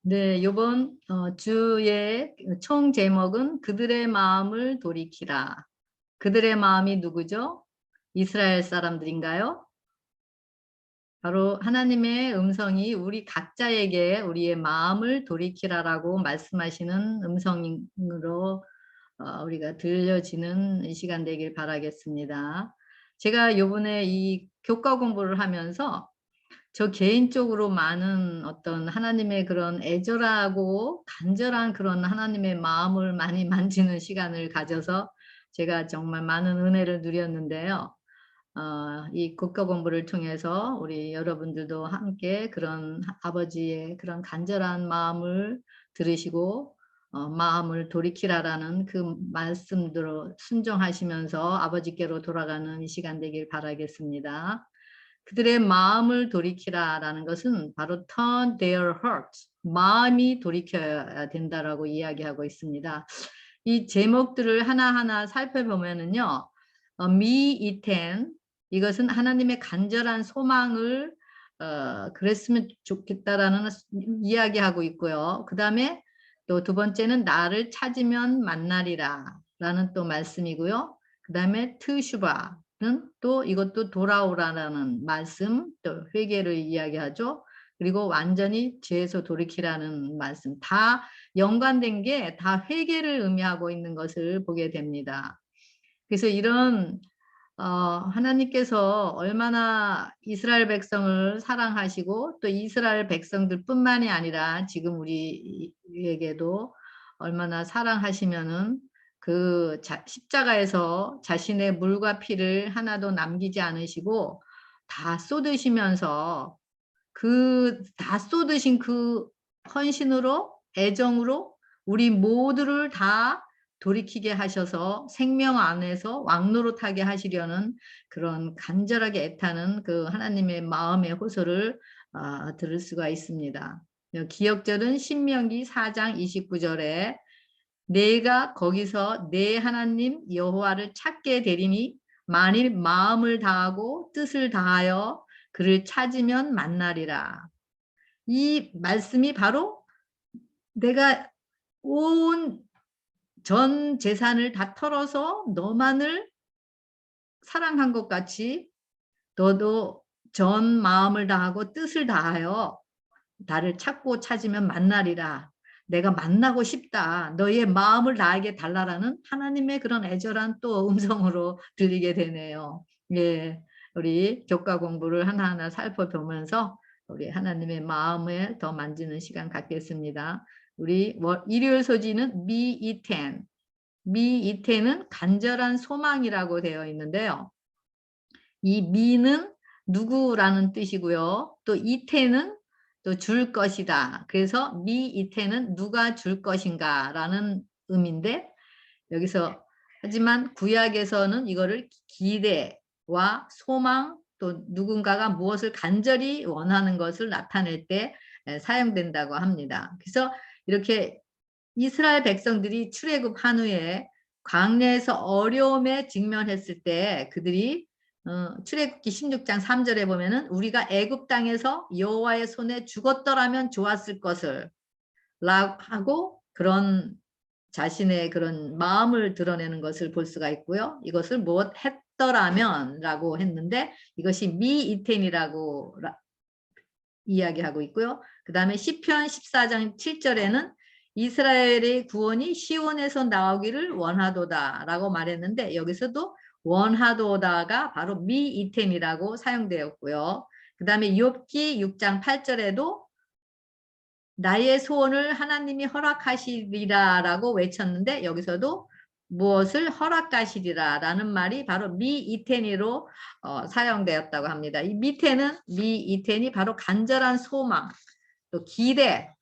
네, 요번 주의 총 제목은 그들의 마음을 돌이키라. 그들의 마음이 누구죠? 이스라엘 사람들인가요? 바로 하나님의 음성이 우리 각자에게 우리의 마음을 돌이키라라고 말씀하시는 음성으로 우리가 들려지는 이 시간 되길 바라겠습니다. 제가 요번에 이 교과 공부를 하면서 저 개인적으로 많은 어떤 하나님의 그런 애절하고 간절한 그런 하나님의 마음을 많이 만지는 시간을 가져서 제가 정말 많은 은혜를 누렸는데요. 이 국가 공부를 통해서 우리 여러분들도 함께 그런 아버지의 그런 간절한 마음을 들으시고 마음을 돌이키라라는 그 말씀대로 순종하시면서 아버지께로 돌아가는 이 시간 되길 바라겠습니다. 그들의 마음을 돌이키라라는 것은 바로 turn their hearts, 마음이 돌이켜야 된다라고 이야기하고 있습니다. 이 제목들을 하나하나 살펴보면은요, 미이텐, 이것은 하나님의 간절한 소망을 그랬으면 좋겠다라는 이야기하고 있고요. 그 다음에 또 두 번째는 나를 찾으면 만나리라 라는 또 말씀이고요. 그 다음에 트슈바는 또 이것도 돌아오라는 말씀, 또 회개를 이야기하죠. 그리고 완전히 죄에서 돌이키라는 말씀, 다 연관된 게 다 회개를 의미하고 있는 것을 보게 됩니다. 그래서 이런 하나님께서 얼마나 이스라엘 백성을 사랑하시고 또 이스라엘 백성들뿐만이 아니라 지금 우리에게도 얼마나 사랑하시면은 그 십자가에서 자신의 물과 피를 하나도 남기지 않으시고 다 쏟으시면서 그 다 쏟으신 그 헌신으로 애정으로 우리 모두를 다 돌이키게 하셔서 생명 안에서 왕노릇하게 하시려는 그런 간절하게 애타는 그 하나님의 마음의 호소를 들을 수가 있습니다. 기억절은 신명기 4장 29절에 내가 거기서 내 하나님 여호와를 찾게 되리니 만일 마음을 다하고 뜻을 다하여 그를 찾으면 만나리라. 이 말씀이 바로 내가 온 전 재산을 다 털어서 너만을 사랑한 것 같이 너도 전 마음을 다하고 뜻을 다하여 나를 찾고 찾으면 만나리라. 내가 만나고 싶다. 너의 마음을 나에게 달라라는 하나님의 그런 애절한 또 음성으로 들리게 되네요. 예, 우리 교과 공부를 하나하나 살펴보면서 우리 하나님의 마음을 더 만지는 시간 갖겠습니다. 우리 일요일 소지는 미이텐. 미이텐은 간절한 소망이라고 되어 있는데요. 이 미는 누구라는 뜻이고요. 또 이태는 또 줄 것이다. 그래서 미 이태는 누가 줄 것인가 라는 의미인데 여기서 하지만 구약에서는 이거를 기대와 소망 또 누군가가 무엇을 간절히 원하는 것을 나타낼 때 사용된다고 합니다. 그래서 이렇게 이스라엘 백성들이 출애굽한 후에 광야에서 어려움에 직면했을 때 그들이 출애굽기 16장 3절에 보면은 우리가 애굽 땅에서 여호와의 손에 죽었더라면 좋았을 것을 하고 그런 자신의 그런 마음을 드러내는 것을 볼 수가 있고요. 이것을 무엇 했더라면 라고 했는데 이것이 미이텐이라고 이야기하고 있고요. 그 다음에 시편 14장 7절에는 이스라엘의 구원이 시온에서 나오기를 원하도다 라고 말했는데 여기서도 원하도다가 바로 미이텐이라고 사용되었고요. 그 다음에 욥기 6장 8절에도 나의 소원을 하나님이 허락하시리라 라고 외쳤는데 여기서도 무엇을 허락하시리라 라는 말이 바로 미이텐이로 사용되었다고 합니다. 이 밑에는 미이텐이 바로 간절한 소망, 또 기대,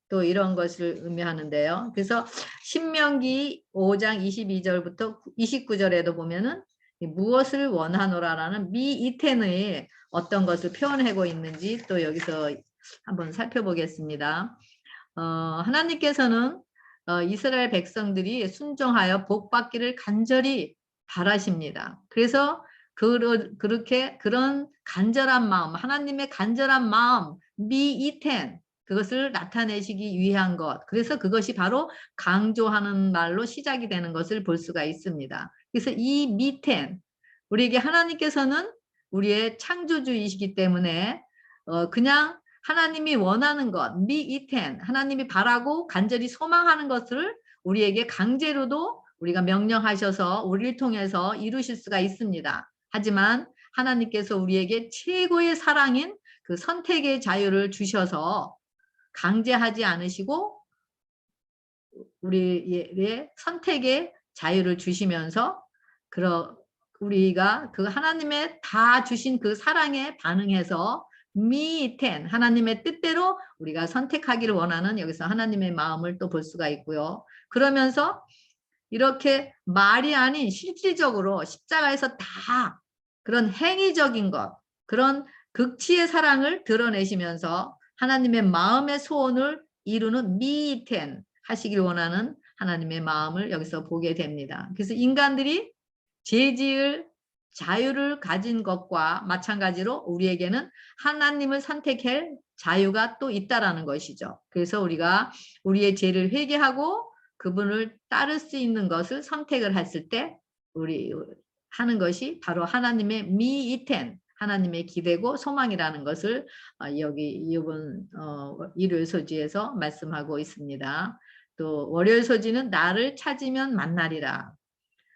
또 이런 것을 의미하는데요. 그래서 신명기 5장 22절부터 29절에도 보면은 무엇을 원하노라라는 미이텐의 어떤 것을 표현하고 있는지 또 여기서 한번 살펴보겠습니다. 하나님께서는 이스라엘 백성들이 순종하여 복 받기를 간절히 바라십니다. 그래서 그렇게 그런 간절한 마음, 하나님의 간절한 마음, 미이텐, 그것을 나타내시기 위한 것. 그래서 그것이 바로 강조하는 말로 시작이 되는 것을 볼 수가 있습니다. 그래서 이 미텐, 우리에게 하나님께서는 우리의 창조주이시기 때문에 그냥 하나님이 원하는 것, 미이텐, 하나님이 바라고 간절히 소망하는 것을 우리에게 강제로도 우리가 명령하셔서 우리를 통해서 이루실 수가 있습니다. 하지만 하나님께서 우리에게 최고의 사랑인 그 선택의 자유를 주셔서 강제하지 않으시고 우리의 선택의 자유를 주시면서 우리가 그 하나님의 다 주신 그 사랑에 반응해서 미텐 하나님의 뜻대로 우리가 선택하기를 원하는 여기서 하나님의 마음을 또 볼 수가 있고요. 그러면서 이렇게 말이 아닌 실질적으로 십자가에서 다 그런 행위적인 것, 그런 극치의 사랑을 드러내시면서 하나님의 마음의 소원을 이루는 미텐 하시길 원하는 하나님의 마음을 여기서 보게 됩니다. 그래서 인간들이 죄지을 자유를 가진 것과 마찬가지로 우리에게는 하나님을 선택할 자유가 또 있다라는 것이죠. 그래서 우리가 우리의 죄를 회개하고 그분을 따를 수 있는 것을 선택을 했을 때 우리 하는 것이 바로 하나님의 미이텐, 하나님의 기대고 소망이라는 것을 여기 이번 일요일 소지에서 말씀하고 있습니다. 또 월요일 소지는 나를 찾으면 만나리라.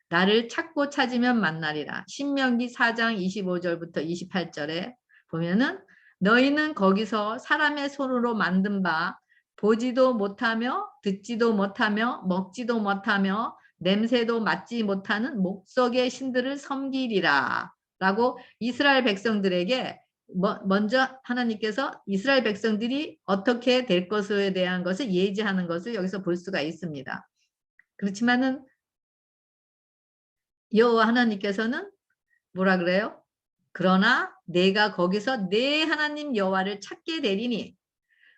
나를 찾고 찾으면 만나리라. 신명기 4장 25절부터 28절에 보면은 너희는 거기서 사람의 손으로 만든 바 보지도 못하며 듣지도 못하며 먹지도 못하며 냄새도 맡지 못하는 목석의 신들을 섬기리라 라고 이스라엘 백성들에게 먼저 하나님께서 이스라엘 백성들이 어떻게 될 것에 대한 것을 예지하는 것을 여기서 볼 수가 있습니다. 그렇지만은 여호와 하나님께서는 뭐라 그래요? 그러나 내가 거기서 내 하나님 여호와를 찾게 되리니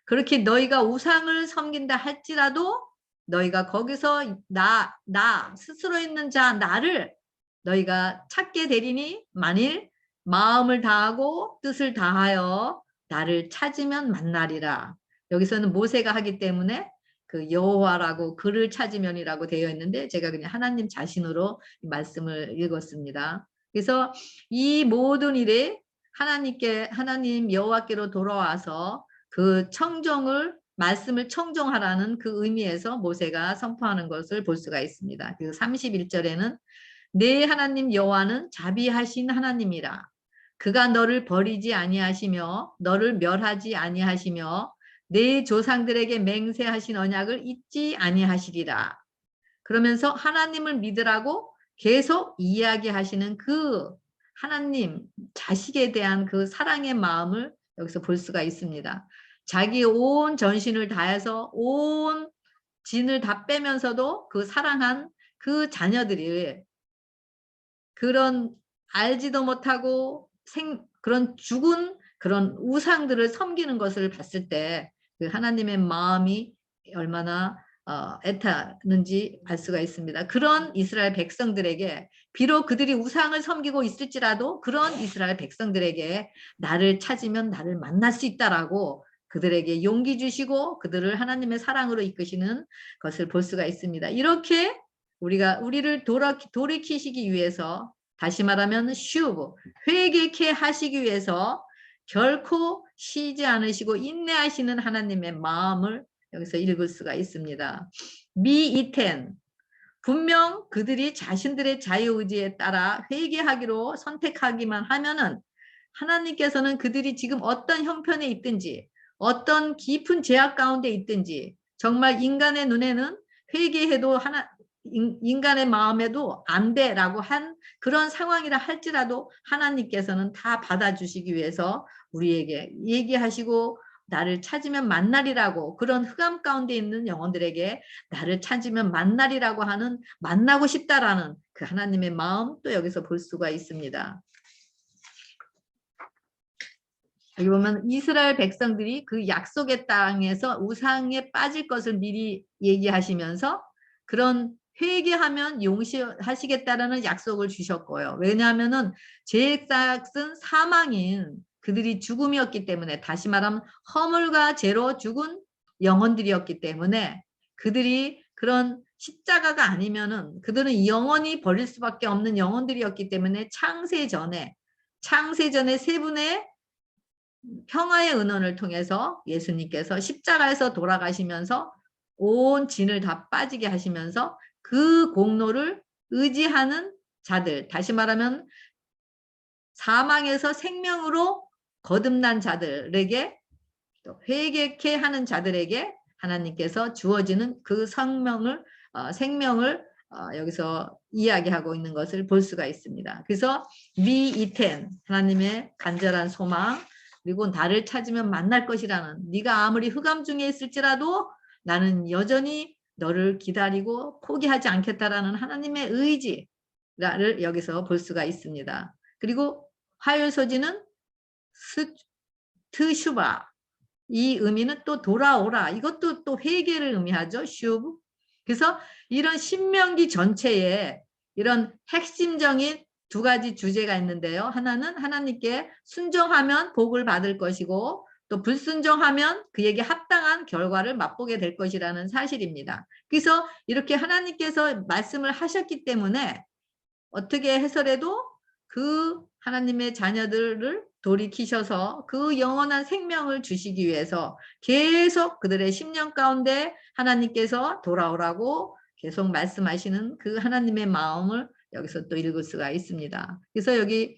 그렇게 너희가 우상을 섬긴다 할지라도 너희가 거기서 나 스스로 있는 자 나를 너희가 찾게 되리니 만일 마음을 다하고 뜻을 다하여 나를 찾으면 만나리라. 여기서는 모세가 하기 때문에 그 여호와라고 그를 찾으면이라고 되어 있는데 제가 그냥 하나님 자신으로 말씀을 읽었습니다. 그래서 이 모든 일에 하나님 여호와께로 돌아와서 그 말씀을 청종하라는 그 의미에서 모세가 선포하는 것을 볼 수가 있습니다. 그래서 31절에는 내 하나님 여호와는 자비하신 하나님이라. 그가 너를 버리지 아니하시며 너를 멸하지 아니하시며 내 조상들에게 맹세하신 언약을 잊지 아니하시리라. 그러면서 하나님을 믿으라고 계속 이야기하시는 그 하나님 자식에 대한 그 사랑의 마음을 여기서 볼 수가 있습니다. 자기 온 전신을 다해서 온 진을 다 빼면서도 그 사랑한 그 자녀들이 그런 알지도 못하고 그런 죽은 그런 우상들을 섬기는 것을 봤을 때 그 하나님의 마음이 얼마나 애타는지 알 수가 있습니다. 그런 이스라엘 백성들에게 비록 그들이 우상을 섬기고 있을지라도 그런 이스라엘 백성들에게 나를 찾으면 나를 만날 수 있다라고 그들에게 용기 주시고 그들을 하나님의 사랑으로 이끄시는 것을 볼 수가 있습니다. 이렇게 우리를 돌이키시기 위해서 다시 말하면 슈브 회개케 하시기 위해서 결코 쉬지 않으시고 인내하시는 하나님의 마음을 여기서 읽을 수가 있습니다. 미이텐 분명 그들이 자신들의 자유의지에 따라 회개하기로 선택하기만 하면은 하나님께서는 그들이 지금 어떤 형편에 있든지 어떤 깊은 죄악 가운데 있든지 정말 인간의 눈에는 회개해도 인간의 마음에도 안 돼라고 한 그런 상황이라 할지라도 하나님께서는 다 받아주시기 위해서 우리에게 얘기하시고 나를 찾으면 만나리라고 그런 흑암 가운데 있는 영혼들에게 나를 찾으면 만나리라고 하는 만나고 싶다라는 그 하나님의 마음 또 여기서 볼 수가 있습니다. 여기 보면 이스라엘 백성들이 그 약속의 땅에서 우상에 빠질 것을 미리 얘기하시면서 그런 회개하면 용서하시겠다라는 약속을 주셨고요. 왜냐하면은 죄의 싹은 사망인 그들이 죽음이었기 때문에, 다시 말하면 허물과 죄로 죽은 영혼들이었기 때문에, 그들이 그런 십자가가 아니면은 그들은 영원히 버릴 수밖에 없는 영혼들이었기 때문에 창세 전에 세 분의 평화의 은원을 통해서 예수님께서 십자가에서 돌아가시면서 온 진을 다 빠지게 하시면서 그 공로를 의지하는 자들, 다시 말하면 사망에서 생명으로 거듭난 자들에게, 또 회개케 하는 자들에게 하나님께서 주어지는 그 생명을 여기서 이야기하고 있는 것을 볼 수가 있습니다. 그래서 미이텐, 하나님의 간절한 소망, 그리고 나를 찾으면 만날 것이라는, 네가 아무리 흑암 중에 있을지라도 나는 여전히 너를 기다리고 포기하지 않겠다라는 하나님의 의지를 여기서 볼 수가 있습니다. 그리고 화요소지는 트슈바, 이 의미는 또 돌아오라, 이것도 또 회개를 의미하죠. 슈브. 그래서 이런 신명기 전체에 이런 핵심적인 두 가지 주제가 있는데요. 하나는 하나님께 순종하면 복을 받을 것이고, 또 불순종하면 그에게 합당한 결과를 맛보게 될 것이라는 사실입니다. 그래서 이렇게 하나님께서 말씀을 하셨기 때문에 어떻게 해서라도 그 하나님의 자녀들을 돌이키셔서 그 영원한 생명을 주시기 위해서 계속 그들의 심령 가운데 하나님께서 돌아오라고 계속 말씀하시는 그 하나님의 마음을 여기서 또 읽을 수가 있습니다. 그래서 여기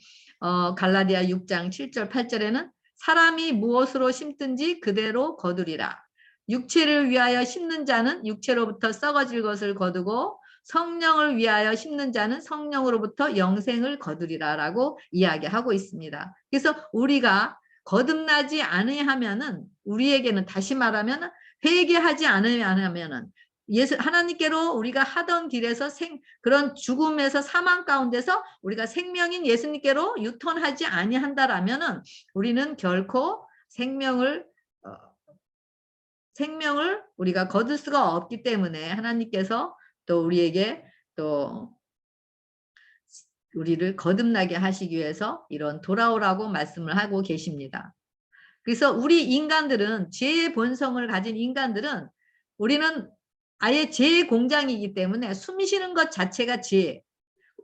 갈라디아 6장 7절 8절에는 사람이 무엇으로 심든지 그대로 거두리라. 육체를 위하여 심는 자는 육체로부터 썩어질 것을 거두고 성령을 위하여 심는 자는 성령으로부터 영생을 거두리라라고 이야기하고 있습니다. 그래서 우리가 거듭나지 않으면은, 우리에게는 다시 말하면 회개하지 않으면은 하나님께로 우리가 하던 길에서 그런 죽음에서 사망 가운데서 우리가 생명인 예수님께로 유턴하지 아니한다라면은 우리는 결코 생명을 우리가 거둘 수가 없기 때문에 하나님께서 또 우리에게 또 우리를 거듭나게 하시기 위해서 이런 돌아오라고 말씀을 하고 계십니다. 그래서 우리 인간들은, 죄의 본성을 가진 인간들은, 우리는 아예 죄의 공장이기 때문에 숨 쉬는 것 자체가 죄,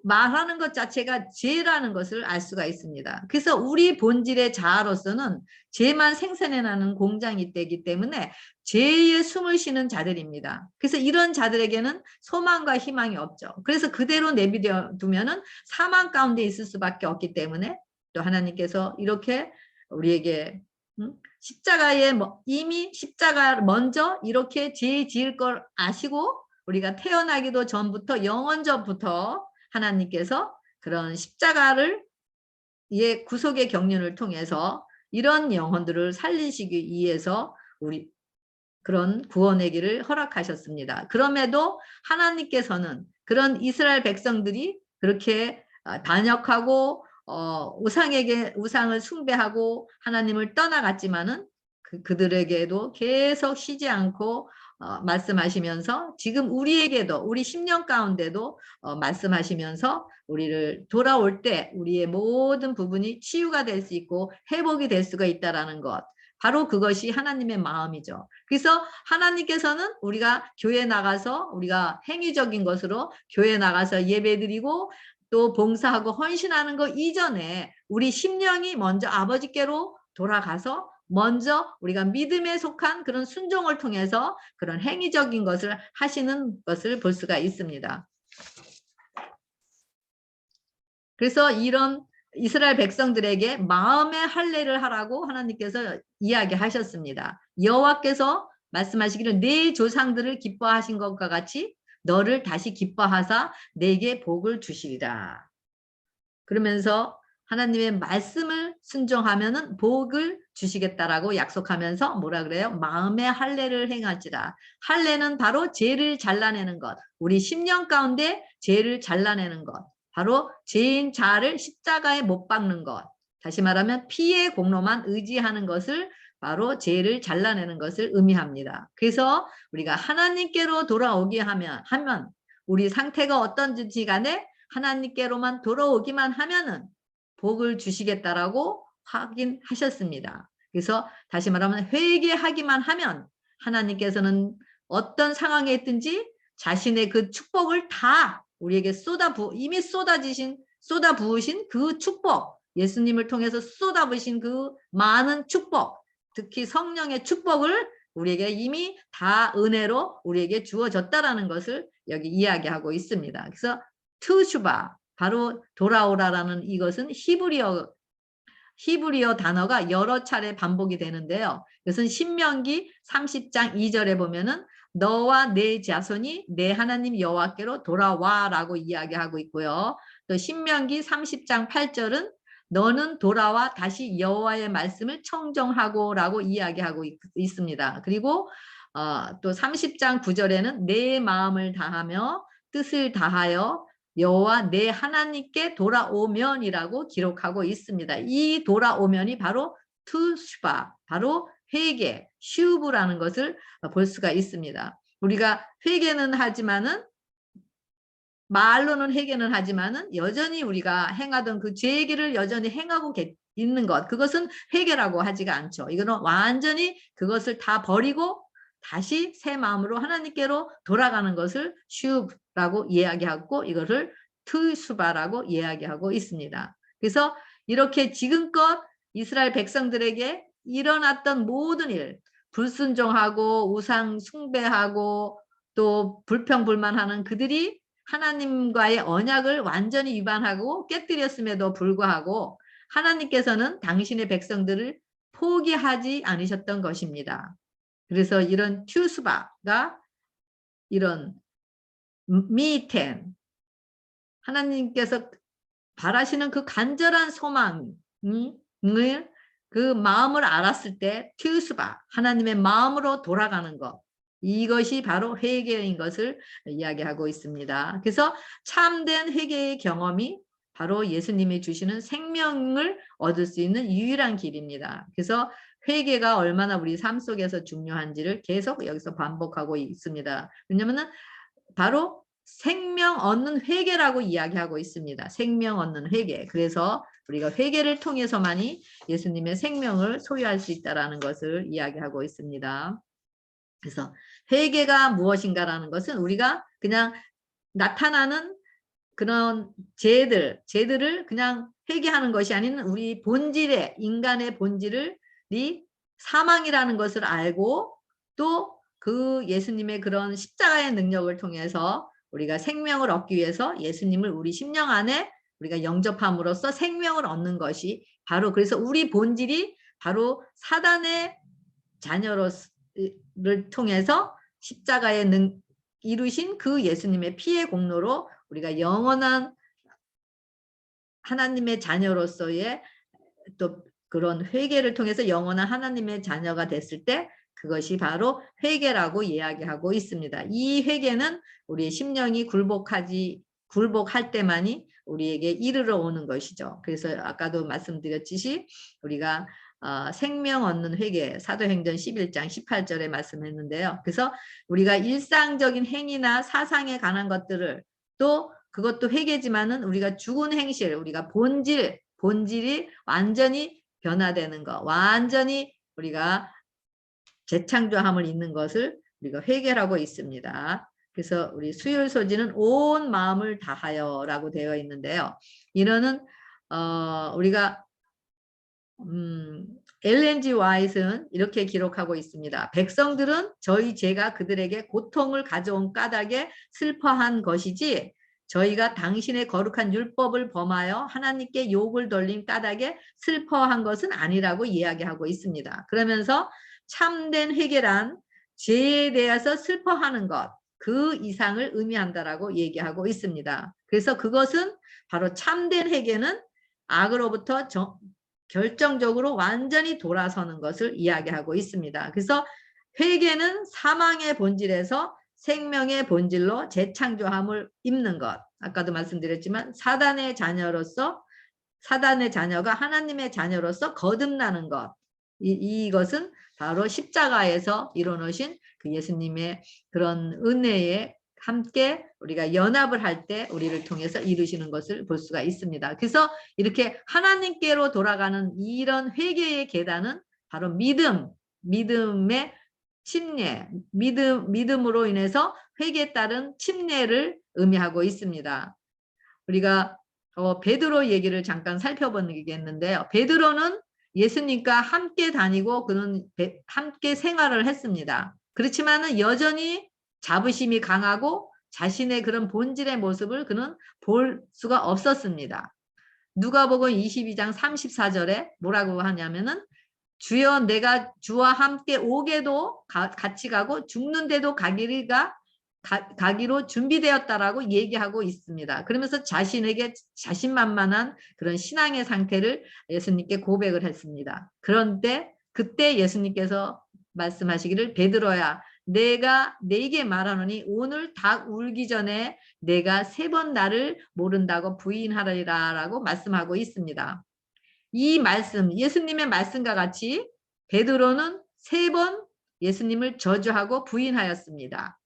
말하는 것 자체가 죄라는 것을 알 수가 있습니다. 그래서 우리 본질의 자아로서는 죄만 생산해내는 공장이 되기 때문에 죄의 숨을 쉬는 자들입니다. 그래서 이런 자들에게는 소망과 희망이 없죠. 그래서 그대로 내비둬 두면은 사망 가운데 있을 수밖에 없기 때문에, 또 하나님께서 이렇게 우리에게 십자가에 이미 십자가 먼저 이렇게 죄 지을 걸 아시고, 우리가 태어나기도 전부터, 영원전부터 하나님께서 그런 십자가를 구속의 경륜을 통해서 이런 영혼들을 살리시기 위해서 그런 구원의 길을 허락하셨습니다. 그럼에도 하나님께서는 그런 이스라엘 백성들이 그렇게 반역하고 우상을 숭배하고 하나님을 떠나갔지만은 그들에게도 계속 쉬지 않고 말씀하시면서, 지금 우리에게도, 우리 심령 가운데도 말씀하시면서 우리를 돌아올 때 우리의 모든 부분이 치유가 될 수 있고 회복이 될 수가 있다라는 것, 바로 그것이 하나님의 마음이죠. 그래서 하나님께서는 우리가 교회 나가서, 우리가 행위적인 것으로 교회 나가서 예배드리고 또 봉사하고 헌신하는 것 이전에 우리 심령이 먼저 아버지께로 돌아가서 먼저 우리가 믿음에 속한 그런 순종을 통해서 그런 행위적인 것을 하시는 것을 볼 수가 있습니다. 그래서 이런 이스라엘 백성들에게 마음의 할례를 하라고 하나님께서 이야기하셨습니다. 여호와께서 말씀하시기를 내 조상들을 기뻐하신 것과 같이 너를 다시 기뻐하사 내게 복을 주시리라. 그러면서 하나님의 말씀을 순종하면은 복을 주시겠다라고 약속하면서 뭐라 그래요? 마음의 할례를 행하지라. 할례는 바로 죄를 잘라내는 것. 우리 심령 가운데 죄를 잘라내는 것. 바로 죄인 자를 십자가에 못 박는 것. 다시 말하면 피의 공로만 의지하는 것을 바로 죄를 잘라내는 것을 의미합니다. 그래서 우리가 하나님께로 돌아오게 하면 우리 상태가 어떤지 간에 하나님께로만 돌아오기만 하면은 복을 주시겠다라고 확인하셨습니다. 그래서 다시 말하면 회개하기만 하면 하나님께서는 어떤 상황에 있든지 자신의 그 축복을 다 우리에게 이미 쏟아부으신 그 축복, 예수님을 통해서 쏟아부으신 그 많은 축복, 특히 성령의 축복을 우리에게 이미 다 은혜로 우리에게 주어졌다라는 것을 여기 이야기하고 있습니다. 그래서 투슈바, 바로 돌아오라라는 이것은 히브리어 단어가 여러 차례 반복이 되는데요. 이것은 신명기 30장 2절에 보면은 너와 내 자손이 내 하나님 여호와께로 돌아와라고 이야기하고 있고요. 또 신명기 30장 8절은 너는 돌아와 다시 여호와의 말씀을 청정하고라고 이야기하고 있습니다. 그리고 또 30장 9절에는 내 마음을 다하며 뜻을 다하여 여호와 내 하나님께 돌아오면이라고 기록하고 있습니다. 이 돌아오면이 바로 투슈바, 바로 회개, 슈브라는 것을 볼 수가 있습니다. 우리가 회개는 하지만은 말로는 회개는 하지만은 여전히 우리가 행하던 그 죄의 길을 여전히 행하고 있는 것, 그것은 회개라고 하지가 않죠. 이거는 완전히 그것을 다 버리고 다시 새 마음으로 하나님께로 돌아가는 것을 슈브라고 이야기하고 이거를 투수바라고 이야기하고 있습니다. 그래서 이렇게 지금껏 이스라엘 백성들에게 일어났던 모든 일, 불순종하고 우상 숭배하고 또 불평불만하는 그들이 하나님과의 언약을 완전히 위반하고 깨뜨렸음에도 불구하고 하나님께서는 당신의 백성들을 포기하지 않으셨던 것입니다. 그래서 이런 튜스바가 이런 미텐, 하나님께서 바라시는 그 간절한 소망을 그 마음을 알았을 때 튜스바, 하나님의 마음으로 돌아가는 것, 이것이 바로 회개인 것을 이야기하고 있습니다. 그래서 참된 회개의 경험이 바로 예수님이 주시는 생명을 얻을 수 있는 유일한 길입니다. 그래서 회개가 얼마나 우리 삶 속에서 중요한지를 계속 여기서 반복하고 있습니다. 왜냐하면 바로 생명 얻는 회개라고 이야기하고 있습니다. 생명 얻는 회개. 그래서 우리가 회개를 통해서만이 예수님의 생명을 소유할 수 있다는 것을 이야기하고 있습니다. 그래서 회개가 무엇인가라는 것은 우리가 그냥 나타나는 그런 죄들을 그냥 회개하는 것이 아닌 우리 본질의, 인간의 본질이 사망이라는 것을 알고 또 그 예수님의 그런 십자가의 능력을 통해서 우리가 생명을 얻기 위해서 예수님을 우리 심령 안에 우리가 영접함으로써 생명을 얻는 것이 바로, 그래서 우리 본질이 바로 사단의 자녀를 통해서 십자가에 이루신 그 예수님의 피의 공로로 우리가 영원한 하나님의 자녀로서의 또 그런 회개를 통해서 영원한 하나님의 자녀가 됐을 때 그것이 바로 회개라고 이야기하고 있습니다. 이 회개는 우리의 심령이 굴복할 때만이 우리에게 이르러 오는 것이죠. 그래서 아까도 말씀드렸듯이 우리가 생명 얻는 회개, 사도행전 11장 18절에 말씀했는데요. 그래서 우리가 일상적인 행위나 사상에 관한 것들을 또 그것도 회개지만은 우리가 죽은 행실, 우리가 본질이 완전히 변화되는 것, 완전히 우리가 재창조함을 있는 것을 우리가 회개라고 있습니다. 그래서 우리 수율소지는 온 마음을 다하여 라고 되어 있는데요. 이거는 우리가 엘렌 G 와이트는 이렇게 기록하고 있습니다. 백성들은 저희 죄가 그들에게 고통을 가져온 까닭에 슬퍼한 것이지 저희가 당신의 거룩한 율법을 범하여 하나님께 욕을 돌린 까닭에 슬퍼한 것은 아니라고 이야기하고 있습니다. 그러면서 참된 회개란 죄에 대해서 슬퍼하는 것, 그 이상을 의미한다라고 얘기하고 있습니다. 그래서 그것은 바로 참된 회개는 악으로부터 결정적으로 완전히 돌아서는 것을 이야기하고 있습니다. 그래서 회개는 사망의 본질에서 생명의 본질로 재창조함을 입는 것. 아까도 말씀드렸지만 사단의 자녀가 하나님의 자녀로서 거듭나는 것. 이것은 바로 십자가에서 이뤄놓으신 그 예수님의 그런 은혜의 함께 우리가 연합을 할 때 우리를 통해서 이루시는 것을 볼 수가 있습니다. 그래서 이렇게 하나님께로 돌아가는 이런 회개의 계단은 바로 믿음의 침례, 믿음으로 인해서 회개에 따른 침례를 의미하고 있습니다. 우리가 베드로 얘기를 잠깐 살펴보겠는데요. 베드로는 예수님과 함께 다니고 그는 함께 생활을 했습니다. 그렇지만은 여전히 자부심이 강하고 자신의 그런 본질의 모습을 그는 볼 수가 없었습니다. 누가복음 22장 34절에 뭐라고 하냐면은 주여 내가 주와 함께 오게도 같이 가고 죽는데도 가기로 준비되었다라고 얘기하고 있습니다. 그러면서 자신에게 자신만만한 그런 신앙의 상태를 예수님께 고백을 했습니다. 그런데 그때 예수님께서 말씀하시기를 베드로야 내가 네게 말하노니 오늘 닭 울기 전에 내가 3번 나를 모른다고 부인하리라 라고 말씀하고 있습니다. 이 말씀 예수님의 말씀과 같이 베드로는 3번 예수님을 저주하고 부인하였습니다.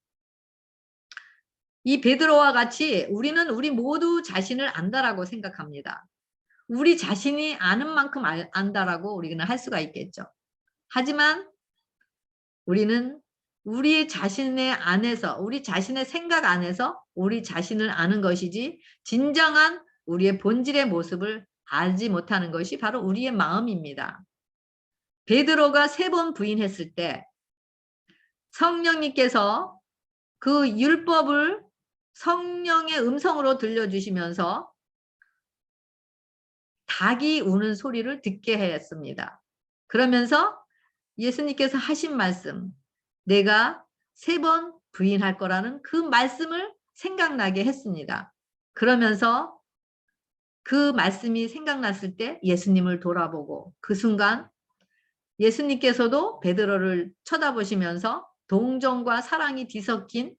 이 베드로와 같이 우리는 우리 모두 자신을 안다라고 생각합니다. 우리 자신이 아는 만큼 안다라고 우리는 할 수가 있겠죠. 하지만 우리는 우리 자신의 안에서 우리 자신의 생각 안에서 우리 자신을 아는 것이지 진정한 우리의 본질의 모습을 알지 못하는 것이 바로 우리의 마음입니다. 베드로가 3번 부인했을 때 성령님께서 그 율법을 성령의 음성으로 들려주시면서 닭이 우는 소리를 듣게 했습니다. 그러면서 예수님께서 하신 말씀, 내가 3번 부인할 거라는 그 말씀을 생각나게 했습니다. 그러면서 그 말씀이 생각났을 때 예수님을 돌아보고 그 순간 예수님께서도 베드로를 쳐다보시면서 동정과 사랑이 뒤섞인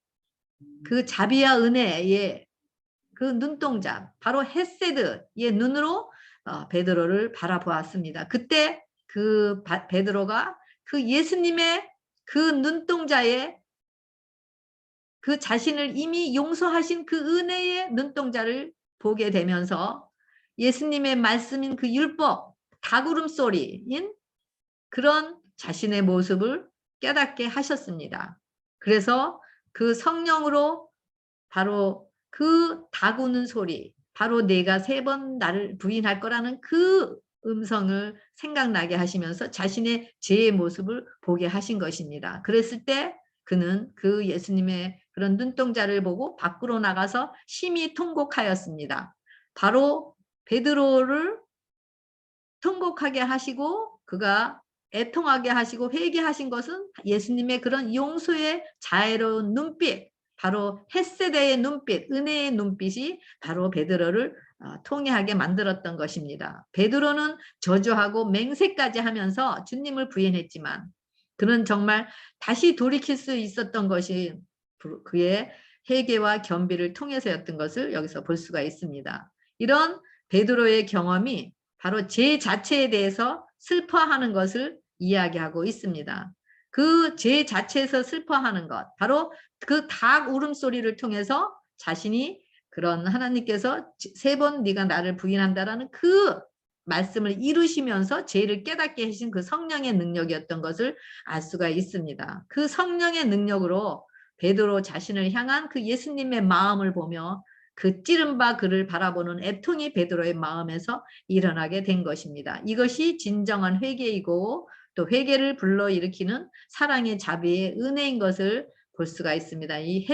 그 자비와 은혜의 그 눈동자, 바로 헤세드의 눈으로 베드로를 바라보았습니다. 그때 그 베드로가 그 예수님의 그 눈동자에 그 자신을 이미 용서하신 그 은혜의 눈동자를 보게 되면서 예수님의 말씀인 그 율법, 닭울음 소리인 그런 자신의 모습을 깨닫게 하셨습니다. 그래서 그 성령으로 바로 그 닭 우는 소리, 바로 내가 3번 나를 부인할 거라는 그 음성을 생각나게 하시면서 자신의 죄의 모습을 보게 하신 것입니다. 그랬을 때 그는 그 예수님의 그런 눈동자를 보고 밖으로 나가서 심히 통곡하였습니다. 바로 베드로를 통곡하게 하시고 그가 애통하게 하시고 회개하신 것은 예수님의 그런 용서의 자애로운 눈빛, 바로 헷세대의 눈빛, 은혜의 눈빛이 바로 베드로를 통회하게 만들었던 것입니다. 베드로는 저주하고 맹세까지 하면서 주님을 부인했지만 그는 정말 다시 돌이킬 수 있었던 것이 그의 회개와 겸비를 통해서였던 것을 여기서 볼 수가 있습니다. 이런 베드로의 경험이 바로 죄 자체에 대해서 슬퍼하는 것을 이야기하고 있습니다. 그 죄 자체에서 슬퍼하는 것, 바로 그 닭 울음소리를 통해서 자신이 그런 하나님께서 3번 네가 나를 부인한다라는 그 말씀을 이루시면서 죄를 깨닫게 하신 그 성령의 능력이었던 것을 알 수가 있습니다. 그 성령의 능력으로 베드로 자신을 향한 그 예수님의 마음을 보며 그 찌른바 그를 바라보는 애통이 베드로의 마음에서 일어나게 된 것입니다. 이것이 진정한 회개이고 또 회개를 불러일으키는 사랑의 자비의 은혜인 것을 볼 수가 있습니다. 이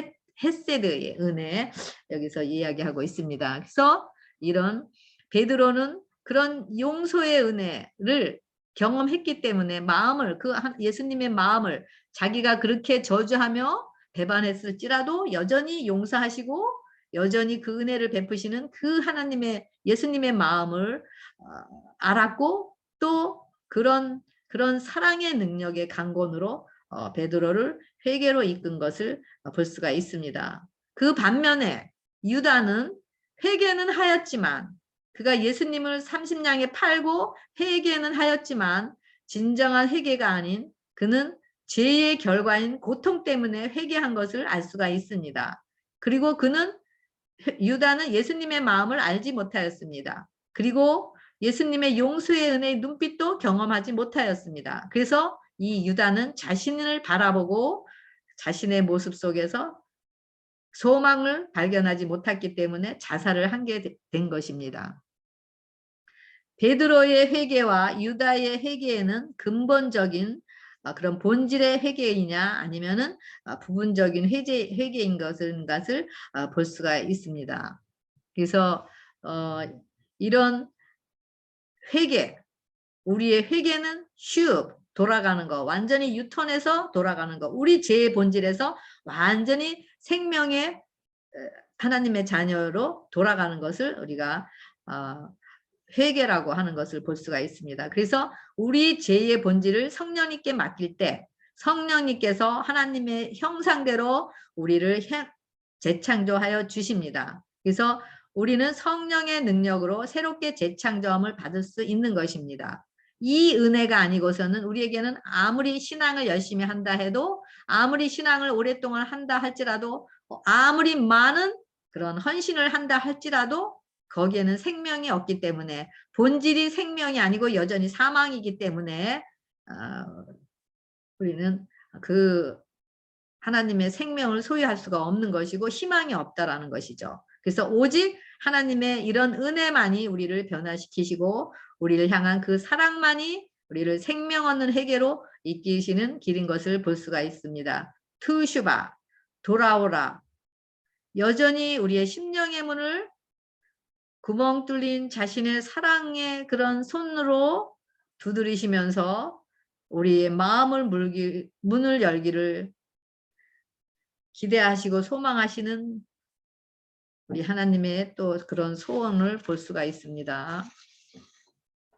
헤세드의 은혜 여기서 이야기하고 있습니다. 그래서 이런 베드로는 그런 용서의 은혜를 경험했기 때문에 마음을 그 예수님의 마음을 자기가 그렇게 저주하며 배반했을지라도 여전히 용서하시고 여전히 그 은혜를 베푸시는 그 하나님의 예수님의 마음을 알았고 또 그런 사랑의 능력의 강권으로 베드로를 회개로 이끈 것을 볼 수가 있습니다. 그 반면에 유다는 회개는 하였지만 그가 예수님을 30냥에 팔고 회개는 하였지만 진정한 회개가 아닌 그는 죄의 결과인 고통 때문에 회개한 것을 알 수가 있습니다. 그리고 유다는 예수님의 마음을 알지 못하였습니다. 그리고 예수님의 용서의 은혜의 눈빛도 경험하지 못하였습니다. 그래서 이 유다는 자신을 바라보고 자신의 모습 속에서 소망을 발견하지 못했기 때문에 자살을 한 게 된 것입니다. 베드로의 회개와 유다의 회개에는 근본적인 그런 본질의 회개이냐 아니면은 부분적인 회개인 것을 볼 수가 있습니다. 그래서 이런 회개, 우리의 회개는 돌아가는 거, 완전히 유턴해서 돌아가는 거, 우리 죄의 본질에서 완전히 생명의 하나님의 자녀로 돌아가는 것을 우리가 회개라고 하는 것을 볼 수가 있습니다. 그래서 우리 죄의 본질을 성령님께 맡길 때 성령님께서 하나님의 형상대로 우리를 재창조하여 주십니다. 그래서 우리는 성령의 능력으로 새롭게 재창조함을 받을 수 있는 것입니다. 이 은혜가 아니고서는 우리에게는 아무리 신앙을 열심히 한다 해도, 아무리 신앙을 오랫동안 한다 할지라도, 아무리 많은 그런 헌신을 한다 할지라도 거기에는 생명이 없기 때문에, 본질이 생명이 아니고 여전히 사망이기 때문에 우리는 그 하나님의 생명을 소유할 수가 없는 것이고 희망이 없다라는 것이죠. 그래서 오직 하나님의 이런 은혜만이 우리를 변화시키시고 우리를 향한 그 사랑만이 우리를 생명 얻는 회개로 이끄시는 길인 것을 볼 수가 있습니다. 투슈바, 돌아오라. 여전히 우리의 심령의 문을 구멍 뚫린 자신의 사랑의 그런 손으로 두드리시면서 우리의 마음을 문을 열기를 기대하시고 소망하시는 우리 하나님의 또 그런 소원을 볼 수가 있습니다.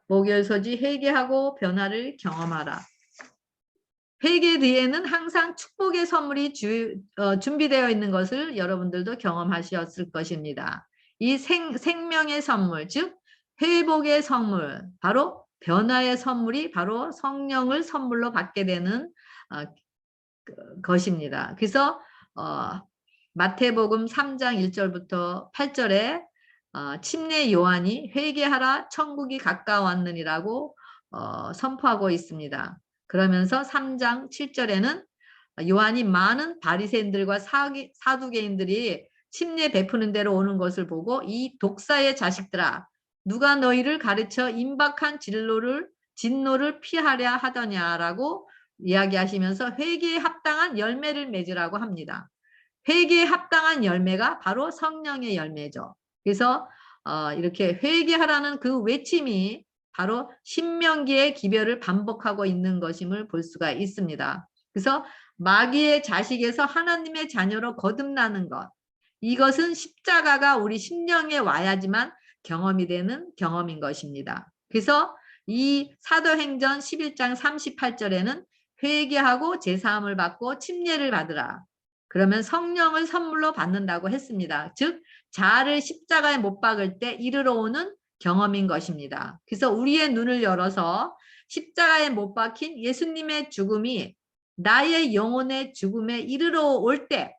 목열서지 회개하고 변화를 경험하라. 회개 뒤에는 항상 축복의 선물이 준비되어 있는 것을 여러분들도 경험하셨을 것입니다. 이 생명의 선물, 즉 회복의 선물, 바로 변화의 선물이 바로 성령을 선물로 받게 되는 것입니다. 그래서 마태복음 3장 1절부터 8절에 침례 요한이 회개하라 천국이 가까웠느니라고 선포하고 있습니다. 그러면서 3장 7절에는 요한이 많은 바리새인들과 사두개인들이 침례 베푸는 대로 오는 것을 보고 이 독사의 자식들아 누가 너희를 가르쳐 임박한 진노를 피하려 하더냐라고 이야기하시면서 회개에 합당한 열매를 맺으라고 합니다. 회개에 합당한 열매가 바로 성령의 열매죠. 그래서 이렇게 회개하라는 그 외침이 바로 신명기의 기별을 반복하고 있는 것임을 볼 수가 있습니다. 그래서 마귀의 자식에서 하나님의 자녀로 거듭나는 것, 이것은 십자가가 우리 심령에 와야지만 경험이 되는 경험인 것입니다. 그래서 이 사도행전 11장 38절에는 회개하고 제사함을 받고 침례를 받으라. 그러면 성령을 선물로 받는다고 했습니다. 즉 자아를 십자가에 못 박을 때 이르러 오는 경험인 것입니다. 그래서 우리의 눈을 열어서 십자가에 못 박힌 예수님의 죽음이 나의 영혼의 죽음에 이르러 올 때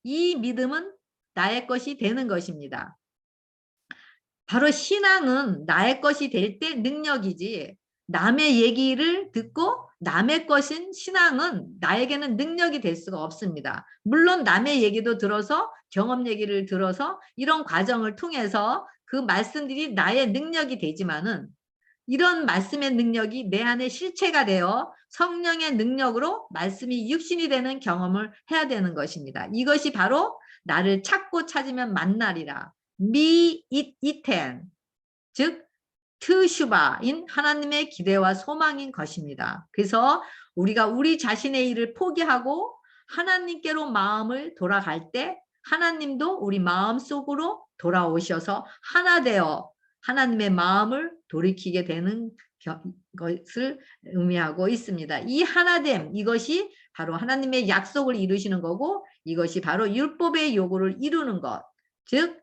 이 믿음은 나의 것이 되는 것입니다. 바로 신앙은 나의 것이 될 때 능력이지, 남의 얘기를 듣고 남의 것인 신앙은 나에게는 능력이 될 수가 없습니다. 물론 남의 얘기도 들어서, 경험 얘기를 들어서 이런 과정을 통해서 그 말씀들이 나의 능력이 되지만은 이런 말씀의 능력이 내 안에 실체가 되어 성령의 능력으로 말씀이 육신이 되는 경험을 해야 되는 것입니다. 이것이 바로 나를 찾고 찾으면 만나리라. 이텐, 즉 트슈바인 하나님의 기대와 소망인 것입니다. 그래서 우리가 우리 자신의 일을 포기하고 하나님께로 마음을 돌아갈 때 하나님도 우리 마음속으로 돌아오셔서 하나 되어 하나님의 마음을 돌이키게 되는 것을 의미하고 있습니다. 이 하나됨, 이것이 바로 하나님의 약속을 이루시는 거고 이것이 바로 율법의 요구를 이루는 것, 즉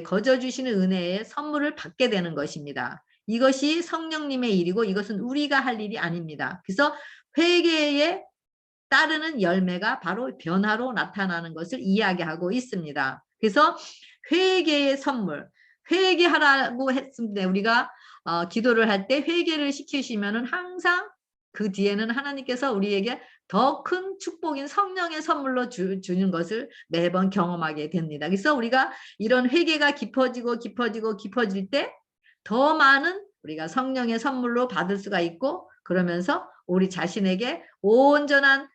거저 주시는 은혜의 선물을 받게 되는 것입니다. 이것이 성령님의 일이고 이것은 우리가 할 일이 아닙니다. 그래서 회개의 따르는 열매가 바로 변화로 나타나는 것을 이야기하고 있습니다. 그래서 회개의 선물, 회개하라고 했습니다. 우리가 기도를 할 때 회개를 시키시면은 항상 그 뒤에는 하나님께서 우리에게 더 큰 축복인 성령의 선물로 주는 것을 매번 경험하게 됩니다. 그래서 우리가 이런 회개가 깊어지고 깊어질 때 더 많은 우리가 성령의 선물로 받을 수가 있고, 그러면서 우리 자신에게 온전한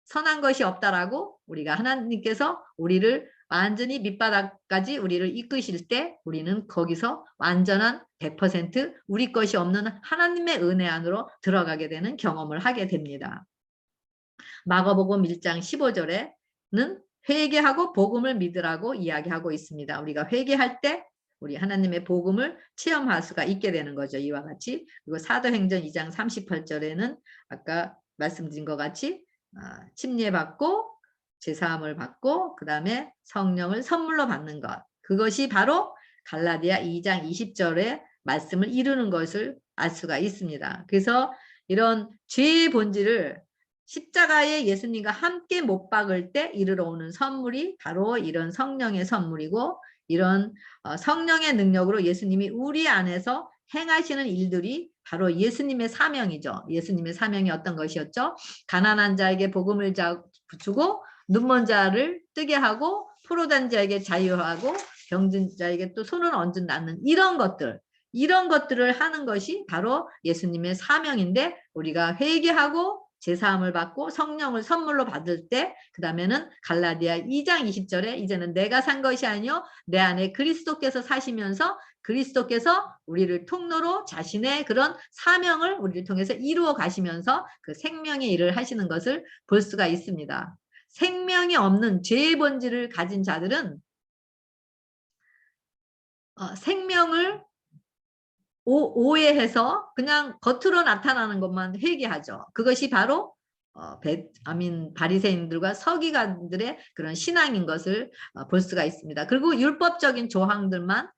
선한 것이 없다라고 우리가 하나님께서 우리를 완전히 밑바닥까지 우리를 이끄실 때 우리는 거기서 완전한 100% 우리 것이 없는 하나님의 은혜 안으로 들어가게 되는 경험을 하게 됩니다. 마가복음 1장 15절에는 회개하고 복음을 믿으라고 이야기하고 있습니다. 우리가 회개할 때 우리 하나님의 복음을 체험할 수가 있게 되는 거죠. 이와 같이. 그리고 사도행전 2장 38절에는 아까 말씀드린 것 같이 침례받고 제사함을 받고 그 다음에 성령을 선물로 받는 것. 그것이 바로 갈라디아 2장 20절의 말씀을 이루는 것을 알 수가 있습니다. 그래서 이런 죄의 본질을 십자가에 예수님과 함께 못 박을 때 이르러 오는 선물이 바로 이런 성령의 선물이고, 이런 성령의 능력으로 예수님이 우리 안에서 행하시는 일들이 바로 예수님의 사명이죠. 예수님의 사명이 어떤 것이었죠? 가난한 자에게 복음을 주고 눈먼 자를 뜨게 하고 포로된 자에게 자유하고 병든 자에게 또 손을 얹은 낫는 이런 것들을 하는 것이 바로 예수님의 사명인데, 우리가 회개하고 제사함을 받고 성령을 선물로 받을 때 그 다음에는 갈라디아 2장 20절에 이제는 내가 산 것이 아니요 내 안에 그리스도께서 사시면서 그리스도께서 우리를 통로로 자신의 그런 사명을 우리를 통해서 이루어 가시면서 그 생명의 일을 하시는 것을 볼 수가 있습니다. 생명이 없는 죄의 본질을 가진 자들은 생명을 오해해서 그냥 겉으로 나타나는 것만 회개하죠. 그것이 바로 바리새인들과 서기관들의 그런 신앙인 것을 볼 수가 있습니다. 그리고 율법적인 조항들만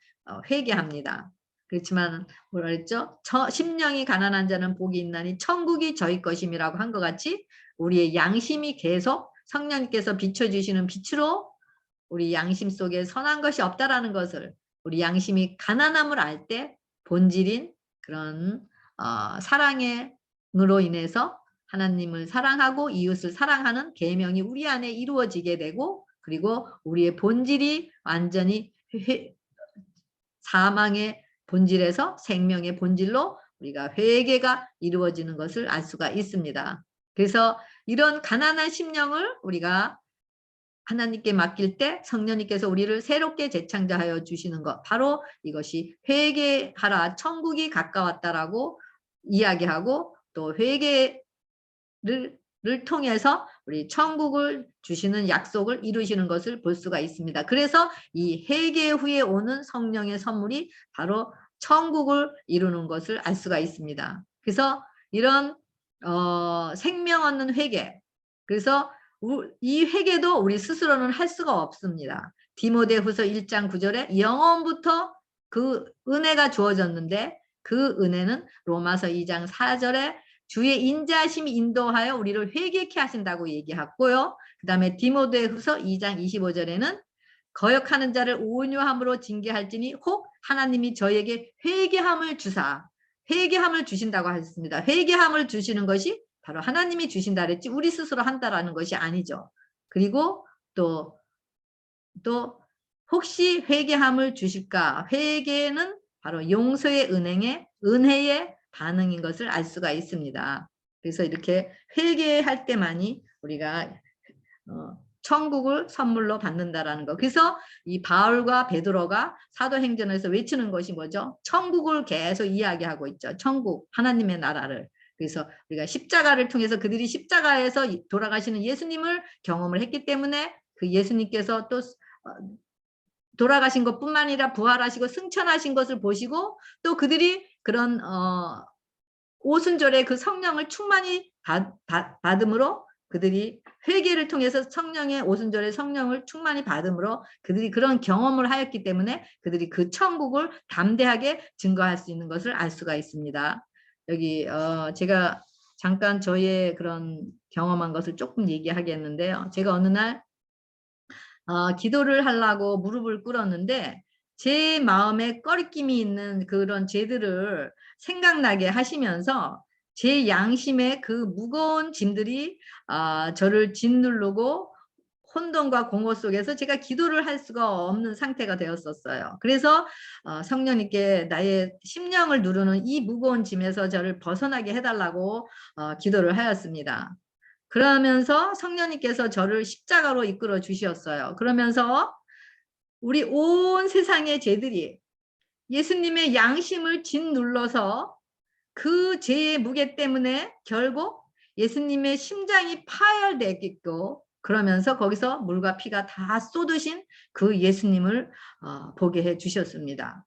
회개합니다. 그렇지만 뭐라 그랬죠? 심령이 가난한 자는 복이 있나니 천국이 저희 것임이라고 한 것 같이 우리의 양심이 계속 성령님께서 비춰주시는 빛으로 우리 양심 속에 선한 것이 없다라는 것을, 우리 양심이 가난함을 알 때 본질인 그런 사랑으로 인해서 하나님을 사랑하고 이웃을 사랑하는 계명이 우리 안에 이루어지게 되고, 그리고 우리의 본질이 완전히 사망의 본질에서 생명의 본질로 우리가 회개가 이루어지는 것을 알 수가 있습니다. 그래서 이런 가난한 심령을 우리가 하나님께 맡길 때 성령님께서 우리를 새롭게 재창조하여 주시는 것, 바로 이것이 회개하라 천국이 가까웠다라고 이야기하고, 또 회개를 통해서 우리 천국을 주시는 약속을 이루시는 것을 볼 수가 있습니다. 그래서 이 회개 후에 오는 성령의 선물이 바로 천국을 이루는 것을 알 수가 있습니다. 그래서 이런 생명 얻는 회개, 그래서 이 회개도 우리 스스로는 할 수가 없습니다. 디모데후서 1장 9절에 영원부터 그 은혜가 주어졌는데, 그 은혜는 로마서 2장 4절에 주의 인자하심이 인도하여 우리를 회개케 하신다고 얘기했고요. 그 다음에 디모데후서 2장 25절에는 거역하는 자를 온유함으로 징계할지니 혹 하나님이 저에게 회개함을 주사, 회개함을 주신다고 하셨습니다. 회개함을 주시는 것이 바로 하나님이 주신다 그랬지 우리 스스로 한다라는 것이 아니죠. 그리고 또 혹시 회개함을 주실까? 회개는 바로 용서의 은혜의 반응인 것을 알 수가 있습니다. 그래서 이렇게 회개할 때만이 우리가 천국을 선물로 받는다라는 거. 그래서 이 바울과 베드로가 사도행전에서 외치는 것이 뭐죠? 천국을 계속 이야기하고 있죠. 천국, 하나님의 나라를. 그래서 우리가 십자가를 통해서 그들이 십자가에서 돌아가시는 예수님을 경험을 했기 때문에 그 예수님께서 또 돌아가신 것뿐만 아니라 부활하시고 승천하신 것을 보시고, 또 그들이 그런 오순절에 그 성령을 충만히 받음으로 그들이 회개를 통해서 성령의 오순절에 성령을 충만히 받음으로 그들이 그런 경험을 하였기 때문에 그들이 그 천국을 담대하게 증거할 수 있는 것을 알 수가 있습니다. 여기 제가 잠깐 저의 그런 경험한 것을 조금 얘기하겠는데요. 제가 어느 날 기도를 하려고 무릎을 꿇었는데 제 마음에 꺼리낌이 있는 그런 죄들을 생각나게 하시면서 제 양심의 그 무거운 짐들이 저를 짓누르고 혼돈과 공허 속에서 제가 기도를 할 수가 없는 상태가 되었었어요. 그래서 성령님께 나의 심령을 누르는 이 무거운 짐에서 저를 벗어나게 해달라고 기도를 하였습니다. 그러면서 성령님께서 저를 십자가로 이끌어 주셨어요. 그러면서 우리 온 세상의 죄들이 예수님의 양심을 짓눌러서 그 죄의 무게 때문에 결국 예수님의 심장이 파열되겠고, 그러면서 거기서 물과 피가 다 쏟으신 그 예수님을 보게 해 주셨습니다.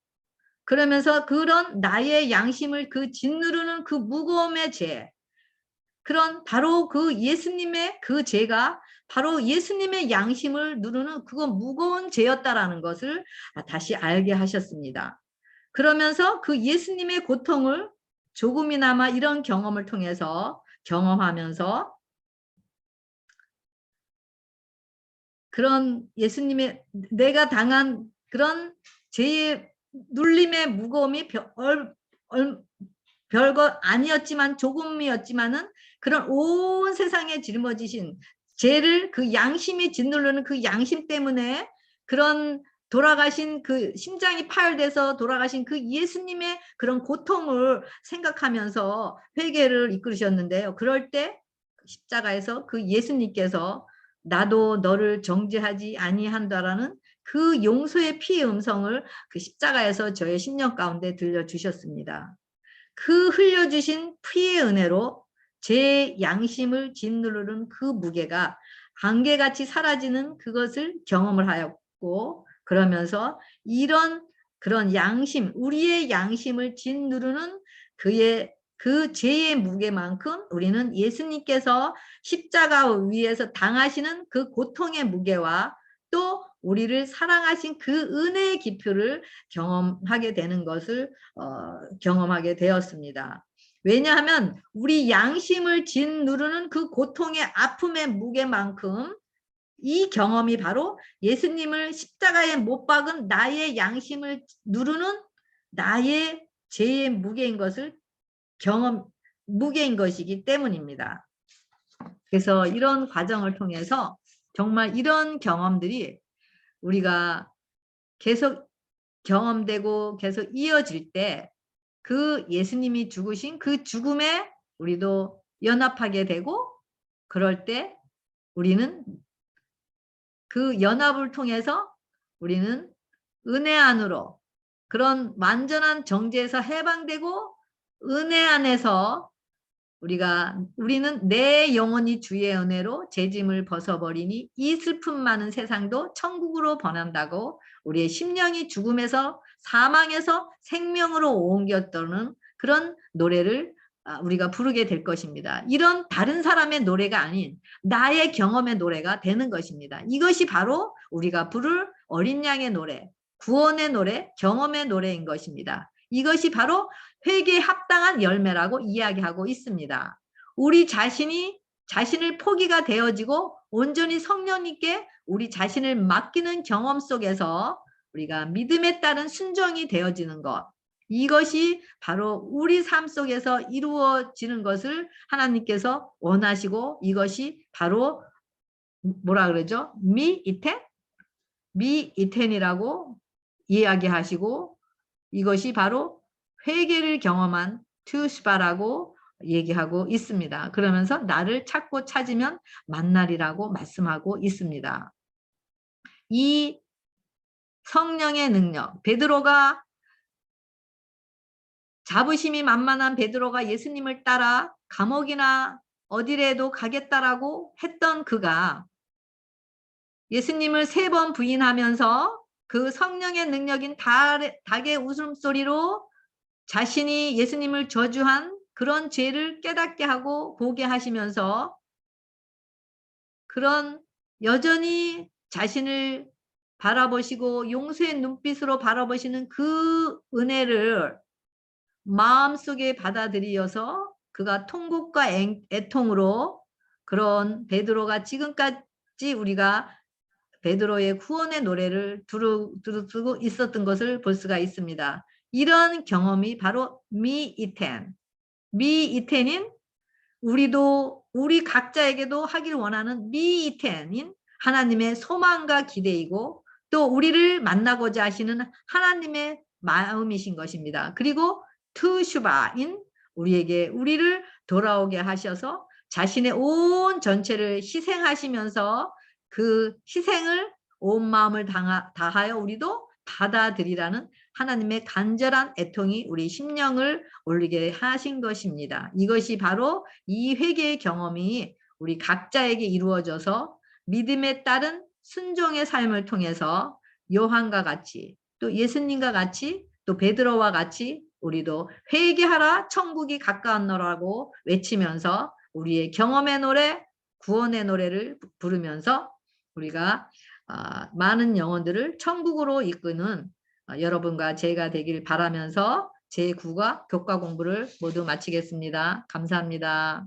그러면서 그런 나의 양심을 그 짓누르는 그 무거움의 죄, 그런 바로 그 예수님의 그 죄가 바로 예수님의 양심을 누르는 그건 무거운 죄였다라는 것을 다시 알게 하셨습니다. 그러면서 그 예수님의 고통을 조금이나마 이런 경험을 통해서 경험하면서 그런 예수님의 내가 당한 그런 죄의 눌림의 무거움이 별거 아니었지만 조금이었지만은 그런 온 세상에 짊어지신 죄를 그 양심이 짓누르는 그 양심 때문에 그런 돌아가신 그 심장이 파열돼서 돌아가신 그 예수님의 그런 고통을 생각하면서 회개를 이끌으셨는데요. 그럴 때 십자가에서 그 예수님께서 나도 너를 정죄하지 아니한다라는 그 용서의 피의 음성을 그 십자가에서 저의 심령 가운데 들려주셨습니다. 그 흘려주신 피의 은혜로 제 양심을 짓누르는 그 무게가 안개같이 사라지는 그것을 경험을 하였고, 그러면서 이런 그런 양심, 우리의 양심을 짓누르는 그 죄의 무게만큼 우리는 예수님께서 십자가 위에서 당하시는 그 고통의 무게와 또 우리를 사랑하신 그 은혜의 깊이를 경험하게 되는 것을 경험하게 되었습니다. 왜냐하면 우리 양심을 짓누르는 그 고통의 아픔의 무게만큼 이 경험이 바로 예수님을 십자가에 못 박은 나의 양심을 누르는 나의 죄의 무게인 것을 무게인 것이기 때문입니다. 그래서 이런 과정을 통해서 정말 이런 경험들이 우리가 계속 경험되고 계속 이어질 때 그 예수님이 죽으신 그 죽음에 우리도 연합하게 되고, 그럴 때 우리는 그 연합을 통해서 우리는 은혜 안으로 그런 완전한 정죄에서 해방되고 은혜 안에서 우리는 내 영혼이 주의 은혜로 제 짐을 벗어버리니 이 슬픔 많은 세상도 천국으로 번한다고 우리의 심령이 죽음에서 사망에서 생명으로 옮겼다는 그런 노래를 우리가 부르게 될 것입니다. 이런 다른 사람의 노래가 아닌 나의 경험의 노래가 되는 것입니다. 이것이 바로 우리가 부를 어린 양의 노래, 구원의 노래, 경험의 노래인 것입니다. 이것이 바로 회개에 합당한 열매라고 이야기하고 있습니다. 우리 자신을 포기가 되어지고 온전히 성령님께 우리 자신을 맡기는 경험 속에서 우리가 믿음에 따른 순종이 되어지는 것, 이것이 바로 우리 삶 속에서 이루어지는 것을 하나님께서 원하시고, 이것이 바로 뭐라 그러죠? 미이텐이라고 이야기하시고, 이것이 바로 회개를 경험한 투스바라고 얘기하고 있습니다. 그러면서 나를 찾고 찾으면 만나리라고 말씀하고 있습니다. 이 성령의 능력, 자부심이 만만한 베드로가 예수님을 따라 감옥이나 어디라도 가겠다라고 했던 그가 예수님을 3번 부인하면서 그 성령의 능력인 닭의 웃음소리로 자신이 예수님을 저주한 그런 죄를 깨닫게 하고 보게 하시면서 그런 여전히 자신을 바라보시고 용서의 눈빛으로 바라보시는 그 은혜를 마음속에 받아들여서 그가 통곡과 애통으로 그런 베드로가 지금까지 우리가 베드로의 구원의 노래를 두르고 있었던 것을 볼 수가 있습니다. 이런 경험이 바로 미이텐. 미이텐인 우리 각자에게도 하길 원하는 미이텐인 하나님의 소망과 기대이고 또 우리를 만나고자 하시는 하나님의 마음이신 것입니다. 그리고 트슈바인 우리를 돌아오게 하셔서 자신의 온 전체를 희생하시면서 그 희생을 온 마음을 다하여 우리도 받아들이라는 하나님의 간절한 애통이 우리 심령을 올리게 하신 것입니다. 이것이 바로 이 회개의 경험이 우리 각자에게 이루어져서 믿음에 따른 순종의 삶을 통해서 요한과 같이 또 예수님과 같이 또 베드로와 같이 우리도 회개하라 천국이 가까웠노라고 외치면서 우리의 경험의 노래 구원의 노래를 부르면서 우리가 많은 영혼들을 천국으로 이끄는 여러분과 제가 되길 바라면서 제9과 교과 공부를 모두 마치겠습니다. 감사합니다.